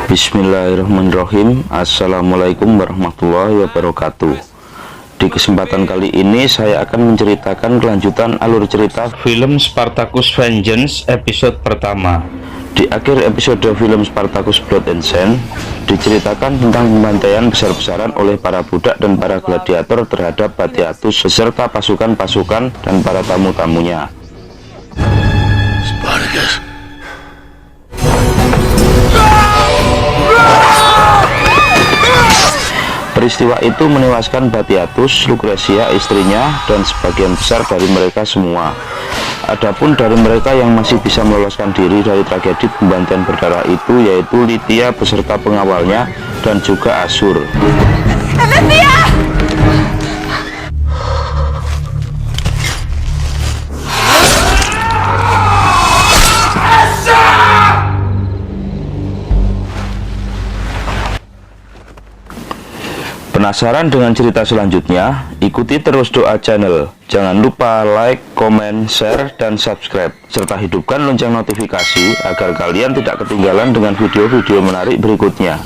Bismillahirrahmanirrahim. Assalamualaikum warahmatullahi wabarakatuh. Di kesempatan kali ini saya akan menceritakan kelanjutan alur cerita film Spartacus Vengeance episode pertama. Di akhir episode film Spartacus Blood and Sand diceritakan tentang pembantaian besar-besaran oleh para budak dan para gladiator terhadap Batiatus beserta pasukan-pasukan dan para tamu-tamunya. Spartacus. Peristiwa itu menewaskan Batiatus, Lucretia istrinya, dan sebagian besar dari mereka semua. Adapun dari mereka yang masih bisa meloloskan diri dari tragedi pembantaian berdarah itu yaitu Lydia beserta pengawalnya dan juga Asur. Penasaran dengan cerita selanjutnya? Ikuti terus Doa Channel. Jangan lupa like, komen, share, dan subscribe. Serta hidupkan lonceng notifikasi agar kalian tidak ketinggalan dengan video-video menarik berikutnya.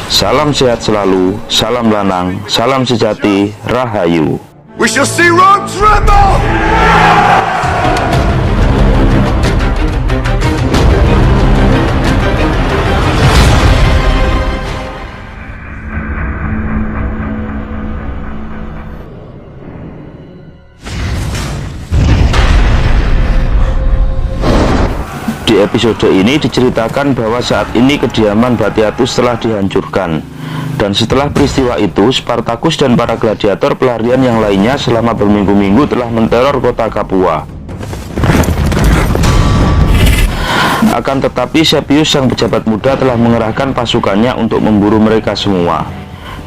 Salam sehat selalu, salam lanang, salam sejati, Rahayu. We shall see Rome tremble! Di episode ini diceritakan bahwa saat ini kediaman Batiatus telah dihancurkan. Dan setelah peristiwa itu, Spartacus dan para gladiator pelarian yang lainnya selama berminggu-minggu telah menteror kota Capua. Akan tetapi Sepius sang pejabat muda telah mengerahkan pasukannya untuk memburu mereka semua.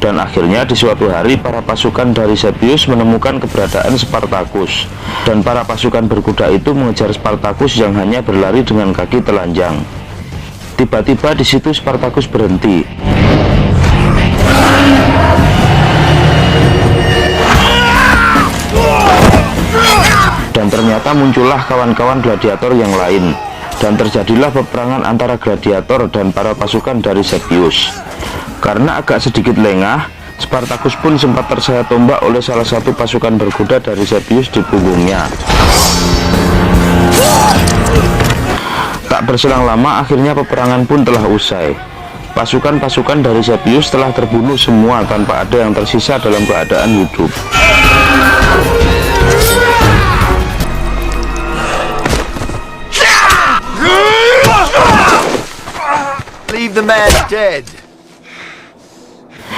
Dan akhirnya di suatu hari para pasukan dari Sepius menemukan keberadaan Spartacus. Dan para pasukan berkuda itu mengejar Spartacus yang hanya berlari dengan kaki telanjang. Tiba-tiba di situ Spartacus berhenti. Dan ternyata muncullah kawan-kawan gladiator yang lain. Dan terjadilah peperangan antara gladiator dan para pasukan dari Sepius. Karena agak sedikit lengah, Spartacus pun sempat tersayat tombak oleh salah satu pasukan berkuda dari Sepius di punggungnya. Tak berselang lama, akhirnya peperangan pun telah usai. Pasukan-pasukan dari Sepius telah terbunuh semua tanpa ada yang tersisa dalam keadaan hidup. Leave the man dead.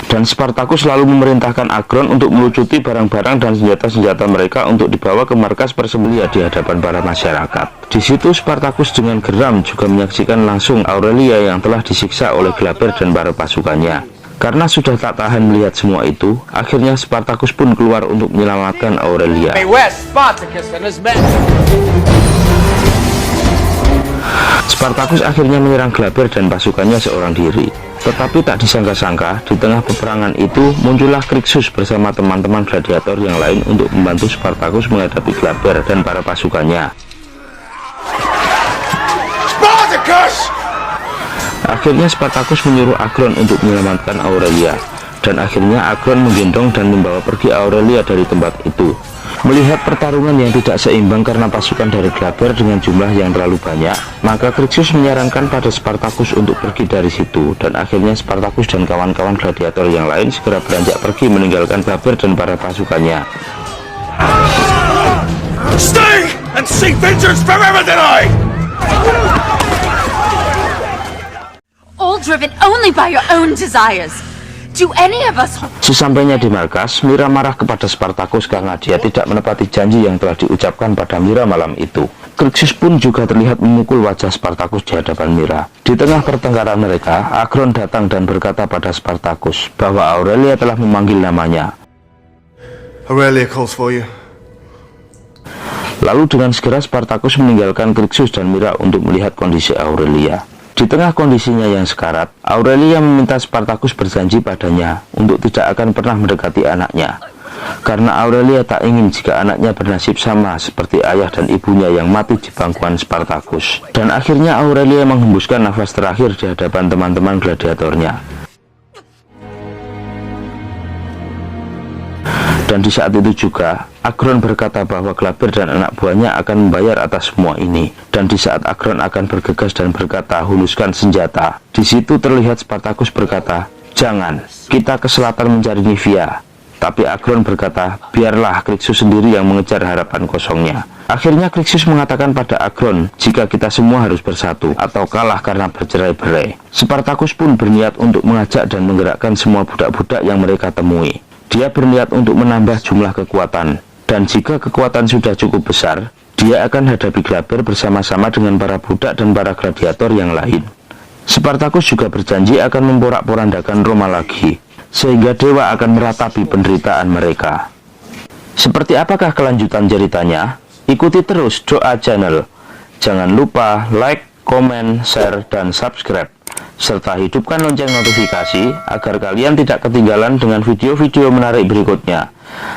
Dan Spartacus lalu memerintahkan Agron untuk melucuti barang-barang dan senjata-senjata mereka untuk dibawa ke markas persembelian di hadapan para masyarakat. Di situ Spartacus dengan geram juga menyaksikan langsung Aurelia yang telah disiksa oleh Glaber dan para pasukannya. Karena sudah tak tahan melihat semua itu, akhirnya Spartacus pun keluar untuk menyelamatkan Aurelia. Spartacus akhirnya menyerang Glaber dan pasukannya seorang diri. Tetapi tak disangka-sangka, di tengah peperangan itu muncullah Crixus bersama teman-teman gladiator yang lain untuk membantu Spartacus menghadapi Glaber dan para pasukannya. Spartacus! Akhirnya Spartacus menyuruh Agron untuk menyelamatkan Aurelia. Dan akhirnya Agron menggendong dan membawa pergi Aurelia dari tempat itu. Melihat pertarungan yang tidak seimbang karena pasukan dari Glaber dengan jumlah yang terlalu banyak, maka Crixus menyarankan pada Spartacus untuk pergi dari situ. Dan akhirnya Spartacus dan kawan-kawan gladiator yang lain segera beranjak pergi meninggalkan Glaber dan para pasukannya. Stay and seek vengeance from Erythini! All driven only by your own desires. Do any of us... Sesampainya di markas, Mira marah kepada Spartacus karena dia tidak menepati janji yang telah diucapkan pada Mira malam itu. Crixus pun juga terlihat memukul wajah Spartacus di hadapan Mira. Di tengah pertengkaran mereka, Agron datang dan berkata pada Spartacus bahwa Aurelia telah memanggil namanya. Aurelia calls for you. Lalu dengan segera Spartacus meninggalkan Crixus dan Mira untuk melihat kondisi Aurelia. Di tengah kondisinya yang sekarat, Aurelia meminta Spartacus berjanji padanya untuk tidak akan pernah mendekati anaknya. karena Aurelia tak ingin jika anaknya bernasib sama seperti ayah dan ibunya yang mati di pangkuan Spartacus. Dan akhirnya Aurelia menghembuskan nafas terakhir di hadapan teman-teman gladiatornya. Dan di saat itu juga, Agron berkata bahwa Glaber dan anak buahnya akan membayar atas semua ini. Dan di saat Agron akan bergegas dan berkata, "Huluskan senjata." Di situ terlihat Spartacus berkata, "Jangan, kita ke selatan mencari Nivea." Tapi Agron berkata, "Biarlah Krixus sendiri yang mengejar harapan kosongnya." Akhirnya Krixus mengatakan pada Agron, "Jika kita semua harus bersatu atau kalah karena bercerai-berai." Spartacus pun berniat untuk mengajak dan menggerakkan semua budak-budak yang mereka temui. Dia berniat untuk menambah jumlah kekuatan, dan jika kekuatan sudah cukup besar, dia akan hadapi Glaber bersama-sama dengan para budak dan para gladiator yang lain. Spartacus juga berjanji akan memporak-porandakan Roma lagi, sehingga dewa akan meratapi penderitaan mereka. Seperti apakah kelanjutan ceritanya? Ikuti terus Doa Channel. Jangan lupa like, komen, share, dan subscribe, serta hidupkan lonceng notifikasi agar kalian tidak ketinggalan dengan video-video menarik berikutnya.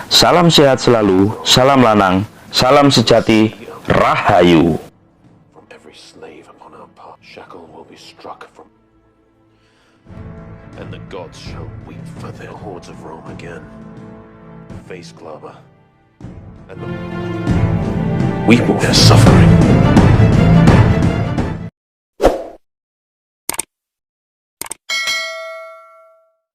Salam sehat selalu, salam lanang, salam sejati, Rahayu. From every slave upon our path, shackle will be struck from, and the gods shall weep for their hordes of Rome again. Face Glaber, and weep their suffering.